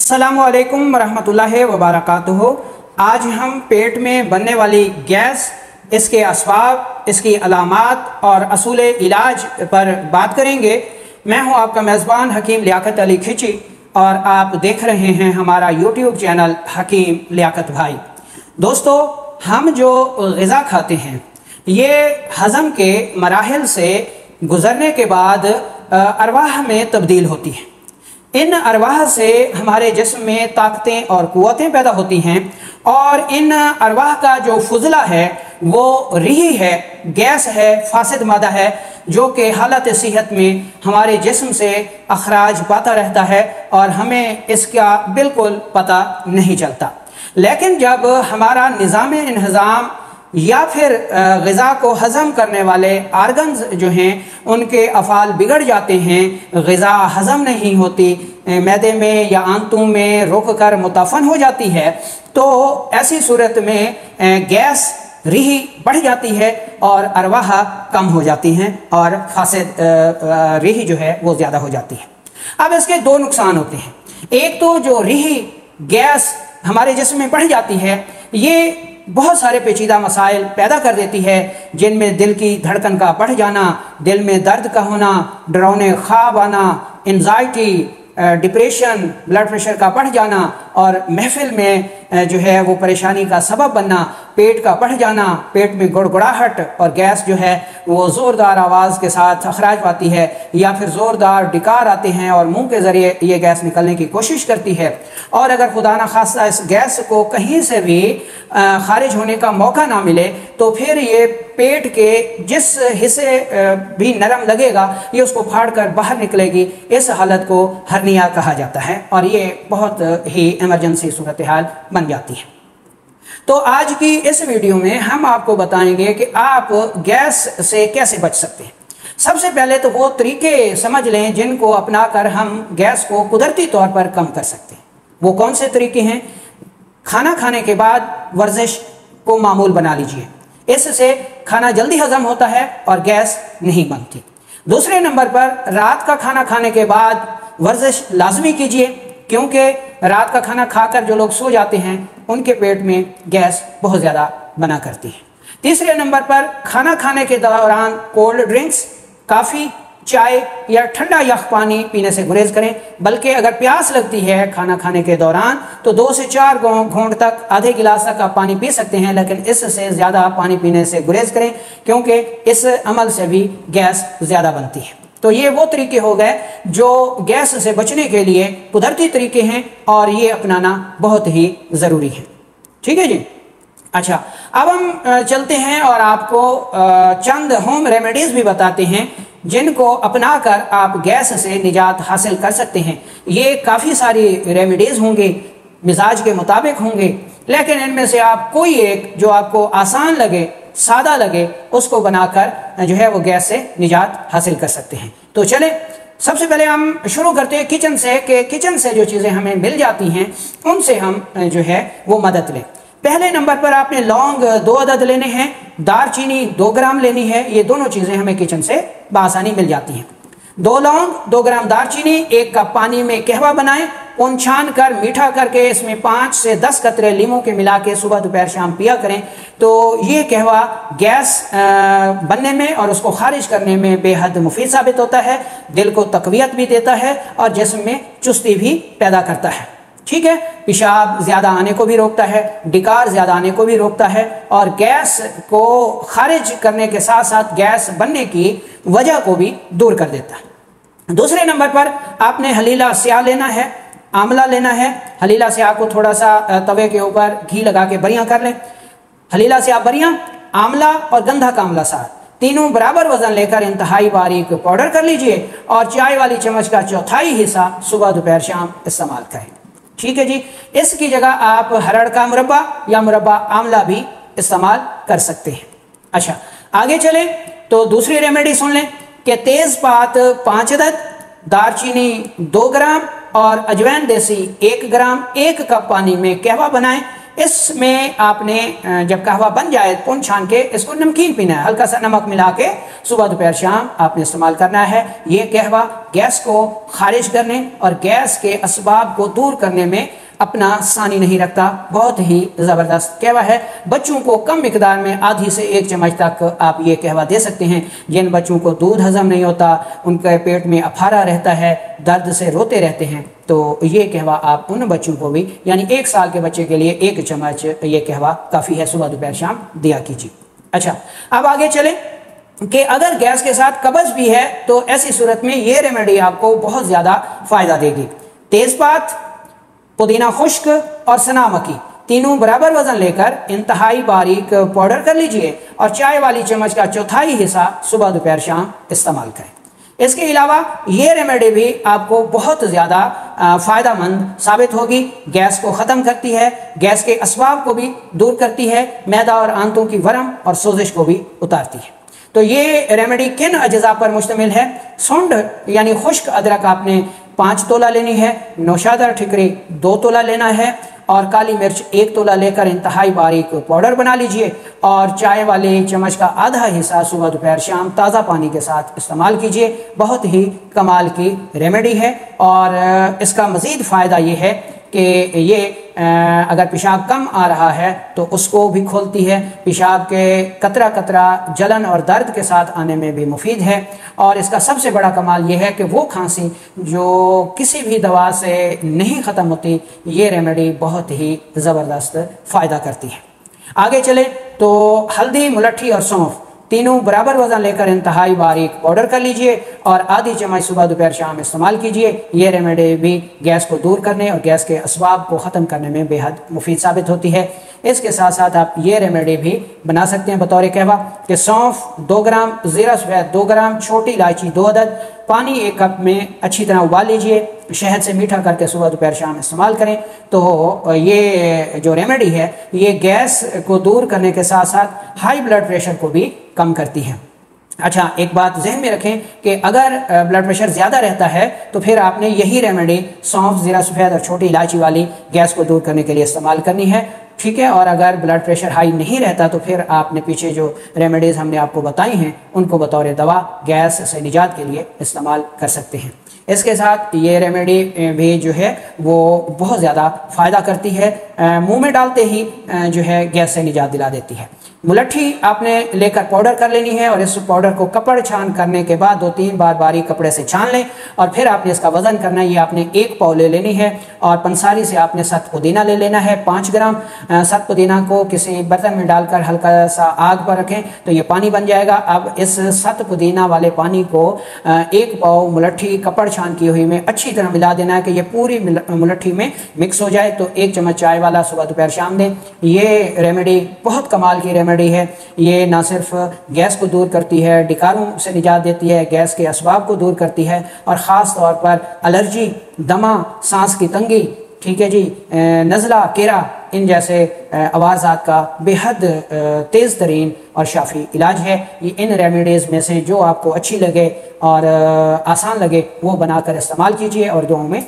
अस्सलामुअलैकुम वरहमतुल्लाहि वबरकातुहू। आज हम पेट में बनने वाली गैस, इसके असबाब, इसकी अलामात और असूल इलाज पर बात करेंगे। मैं हूं आपका मेज़बान हकीम लियाकत अली खिची और आप देख रहे हैं हमारा यूट्यूब चैनल हकीम लियाकत भाई। दोस्तों, हम जो ग़िज़ा खाते हैं ये हज़म के मराहिल से गुज़रने के बाद अरवाह में तब्दील होती हैं। इन अरवाह से हमारे जिस्म में ताकतें और क़ुव्वतें पैदा होती हैं और इन अरवाह का जो फुजला है वो रिही है, गैस है, फासिद मादा है, जो कि हालत सेहत में हमारे जिस्म से अखराज पाता रहता है और हमें इसका बिल्कुल पता नहीं चलता। लेकिन जब हमारा निज़ाम इंतज़ाम या फिर ग़िज़ा को हज़म करने वाले आर्गन्स जो हैं उनके अफ़ाल बिगड़ जाते हैं, ग़िज़ा हज़म नहीं होती, मैदे में या आंतों में रुक कर मुताफ़न हो जाती है, तो ऐसी सूरत में गैस रिही बढ़ जाती है और अरवाह कम हो जाती हैं और फासिद रिही जो है वो ज़्यादा हो जाती है। अब इसके दो नुकसान होते हैं। एक तो जो रिही गैस हमारे जिस्म में बढ़ जाती है, ये बहुत सारे पेचीदा मसाइल पैदा कर देती है, जिनमें दिल की धड़कन का बढ़ जाना, दिल में दर्द का होना, डरावने ख्वाब आना, एंजाइटी, डिप्रेशन, ब्लड प्रेशर का बढ़ जाना और महफिल में जो है वो परेशानी का सबब बनना, पेट का बढ़ जाना, पेट में गुड़गुड़ाहट और गैस जो है वो ज़ोरदार आवाज़ के साथ अखराज पाती है या फिर ज़ोरदार डिकार आते हैं और मुंह के ज़रिए ये गैस निकलने की कोशिश करती है। और अगर खुदा न खास्ता इस गैस को कहीं से भी खारिज होने का मौका ना मिले तो फिर ये पेट के जिस हिस्से भी नरम लगेगा ये उसको फाड़ कर बाहर निकलेगी। इस हालत को हर्निया कहा जाता है और ये बहुत ही इमरजेंसी सूरत हाल बन जाती है। तो आज की इस वीडियो में हम आपको बताएंगे कि आप गैस से कैसे बच सकते हैं। सबसे पहले तो वो तरीके समझ लें जिनको अपनाकर हम गैस को कुदरती तौर पर कम कर सकते हैं। वो कौन से तरीके हैं? खाना खाने के बाद वर्जिश को मामूल बना लीजिए, इससे खाना जल्दी हजम होता है और गैस नहीं बनती। दूसरे नंबर पर रात का खाना खाने के बाद वर्जिश लाजमी कीजिए, क्योंकि रात का खाना खाकर जो लोग सो जाते हैं उनके पेट में गैस बहुत ज़्यादा बना करती है। तीसरे नंबर पर खाना खाने के दौरान कोल्ड ड्रिंक्स, काफ़ी, चाय या ठंडा यख पानी पीने से गुरेज करें। बल्कि अगर प्यास लगती है खाना खाने के दौरान तो 2 से 4 घूंट तक, आधे गिलास तक आप पानी पी सकते हैं, लेकिन इससे ज़्यादा पानी पीने से गुरेज करें क्योंकि इस अमल से भी गैस ज़्यादा बनती है। तो ये वो तरीके हो गए जो गैस से बचने के लिए कुदरती तरीके हैं और ये अपनाना बहुत ही ज़रूरी है। ठीक है जी। अच्छा, अब हम चलते हैं और आपको चंद होम रेमेडीज़ भी बताते हैं जिनको अपनाकर आप गैस से निजात हासिल कर सकते हैं। ये काफ़ी सारी रेमेडीज़ होंगी, मिजाज के मुताबिक होंगे, लेकिन इनमें से आप कोई एक जो आपको आसान लगे, सादा लगे, उसको बनाकर जो है वो गैस से निजात हासिल कर सकते हैं। तो चलें, सबसे पहले हम शुरू करते हैं किचन से कि किचन से जो चीज़ें हमें मिल जाती हैं उनसे हम जो है वो मदद लें। पहले नंबर पर आपने लौंग 2 अदद लेने हैं, दारचीनी 2 ग्राम लेनी है। ये दोनों चीज़ें हमें किचन से बआसानी मिल जाती हैं। 2 लौंग, 2 ग्राम दारचीनी, 1 कप पानी में कहवा बनाएं, उन छान कर मीठा करके इसमें 5 से 10 कतरे लीमू के मिला के सुबह दोपहर शाम पिया करें। तो ये कहवा गैस बनने में और उसको खारिज करने में बेहद मुफीद साबित होता है, दिल को तकवीयत भी देता है और जिस्म में चुस्ती भी पैदा करता है। ठीक है, पेशाब ज़्यादा आने को भी रोकता है, डिकार ज़्यादा आने को भी रोकता है और गैस को खारिज करने के साथ साथ गैस बनने की वजह को भी दूर कर देता है। दूसरे नंबर पर आपने हलीला स्याह लेना है, आंवला लेना है। हलीला स्याह को थोड़ा सा तवे के ऊपर घी लगा के बरियां कर लें। हलीला स्याह बरियां, आंवला और गंधा का आंवला साग तीनों बराबर वजन लेकर इंतहाई बारीक पाउडर कर लीजिए और चाय वाली चम्मच का 1/4 हिस्सा सुबह दोपहर शाम इस्तेमाल करें। ठीक है जी। इसकी जगह आप हरड़ का मुरब्बा या मुरब्बा आंवला भी इस्तेमाल कर सकते हैं। अच्छा, आगे चले तो दूसरी रेमेडी सुन लें कि तेज़पात 5 अदद, दारचीनी 2 ग्राम और अजवैन देसी 1 ग्राम 1 कप पानी में कहवा बनाएं। इसमें आपने जब कहवा बन जाए पुन छान के इसको नमकीन पीना है, हल्का सा नमक मिला के सुबह दोपहर शाम आपने इस्तेमाल करना है। ये कहवा गैस को खारिज करने और गैस के असबाब को दूर करने में अपना सानी नहीं रखता, बहुत ही ज़बरदस्त कहवा है। बच्चों को कम मिकदार में आधी से 1 चम्मच तक आप ये कहवा दे सकते हैं। जिन बच्चों को दूध हजम नहीं होता, उनके पेट में अफारा रहता है, दर्द से रोते रहते हैं, तो ये कहवा आप उन बच्चों को भी, यानी 1 साल के बच्चे के लिए 1 चम्मच ये कहवा काफ़ी है, सुबह दोपहर शाम दिया कीजिए। अच्छा, अब आगे चलें कि अगर गैस के साथ कब्ज़ भी है तो ऐसी सूरत में ये रेमेडी आपको बहुत ज़्यादा फ़ायदा देगी। तेज़पात, पुदीना खुश्क और सना मक्खी तीनों बराबर वजन लेकर इंतहाई बारीक पाउडर कर लीजिए और चाय वाली चम्मच का 1/4 हिस्सा सुबह दोपहर शाम इस्तेमाल करें। इसके अलावा ये रेमेडी भी आपको बहुत ज़्यादा फ़ायदेमंद साबित होगी। गैस को ख़त्म करती है, गैस के असबाब को भी दूर करती है, मैदा और आंतों की वरम और सोजिश को भी उतारती है। तो ये रेमेडी किन अज्जा पर मुश्तमिल है? सूंड यानी खुश्क अदरक आपने 5 तोला लेनी है, नौशादा ठिकरी 2 तोला लेना है और काली मिर्च 1 तोला लेकर इंतहाई बारीक पाउडर बना लीजिए और चाय वाले चम्मच का आधा हिस्सा सुबह दोपहर शाम ताज़ा पानी के साथ इस्तेमाल कीजिए। बहुत ही कमाल की रेमेडी है और इसका मज़ीद फ़ायदा ये है कि ये अगर पेशाब कम आ रहा है तो उसको भी खोलती है, पेशाब के कतरा कतरा जलन और दर्द के साथ आने में भी मुफीद है। और इसका सबसे बड़ा कमाल ये है कि वो खांसी जो किसी भी दवा से नहीं ख़त्म होती, ये रेमेडी बहुत ही ज़बरदस्त फ़ायदा करती है। आगे चले तो हल्दी, मुलट्ठी और सौंफ तीनों बराबर वजन लेकर इंतहाई बारीक पाउडर कर लीजिए और आधी चम्मच सुबह दोपहर शाम इस्तेमाल कीजिए। ये रेमेडी भी गैस को दूर करने और गैस के असबाब को ख़त्म करने में बेहद मुफीद साबित होती है। इसके साथ साथ आप ये रेमेडी भी बना सकते हैं बतौर कहवा कि सौंफ 2 ग्राम, ज़ीरा सफ़ेद 2 ग्राम, छोटी इलायची 2 अदद, पानी 1 कप में अच्छी तरह उबाल लीजिए, शहद से मीठा करके सुबह दोपहर शाम इस्तेमाल करें। तो ये जो रेमेडी है ये गैस को दूर करने के साथ साथ हाई ब्लड प्रेशर को भी कम करती है। अच्छा, एक बात जहन में रखें कि अगर ब्लड प्रेशर ज़्यादा रहता है तो फिर आपने यही रेमेडी सौंफ, ज़ीरा सफ़ेद और छोटी इलायची वाली गैस को दूर करने के लिए इस्तेमाल करनी है, ठीक है। और अगर ब्लड प्रेशर हाई नहीं रहता तो फिर आपने पीछे जो रेमेडीज़ हमने आपको बताई हैं उनको बतौर दवा गैस से निजात के लिए इस्तेमाल कर सकते हैं। इसके साथ ये रेमेडी भी जो है वो बहुत ज़्यादा फ़ायदा करती है, मुंह में डालते ही जो है गैस से निजात दिला देती है। मुलट्ठी आपने लेकर पाउडर कर लेनी है और इस पाउडर को कपड़ छान करने के बाद 2-3 बार बारीक कपड़े से छान लें और फिर आपने इसका वजन करना है। ये आपने 1 पाव ले लेनी है और पंसारी से आपने सख्त पुदीना ले लेना है 5 ग्राम। सख्त पुदीना को किसी बर्तन में डालकर हल्का सा आग पर रखें तो ये पानी बन जाएगा। अब इस सख्त पुदीना वाले पानी को 1 पाव मुलट्ठी कपड़ छान की हुई में अच्छी तरह मिला देना है कि ये पूरी मुलट्ठी में मिक्स हो जाए। तो 1 चम्मच चाय वाला सुबह दोपहर शाम दें। ये रेमेडी बहुत कमाल की रेमेडी है। ये ना सिर्फ गैस को दूर करती है, डिकारों से निजात देती है, गैस के असबाब को दूर करती है और ख़ास तौर पर एलर्जी, दमा, सांस की तंगी, ठीक है जी, नज़ला, केरा, इन जैसे अवाज़ात का बेहद तेज़ तरीन और शाफी इलाज है। ये इन रेमेडीज़ में से जो आपको अच्छी लगे और आसान लगे वो बनाकर इस्तेमाल कीजिए और दुआओं में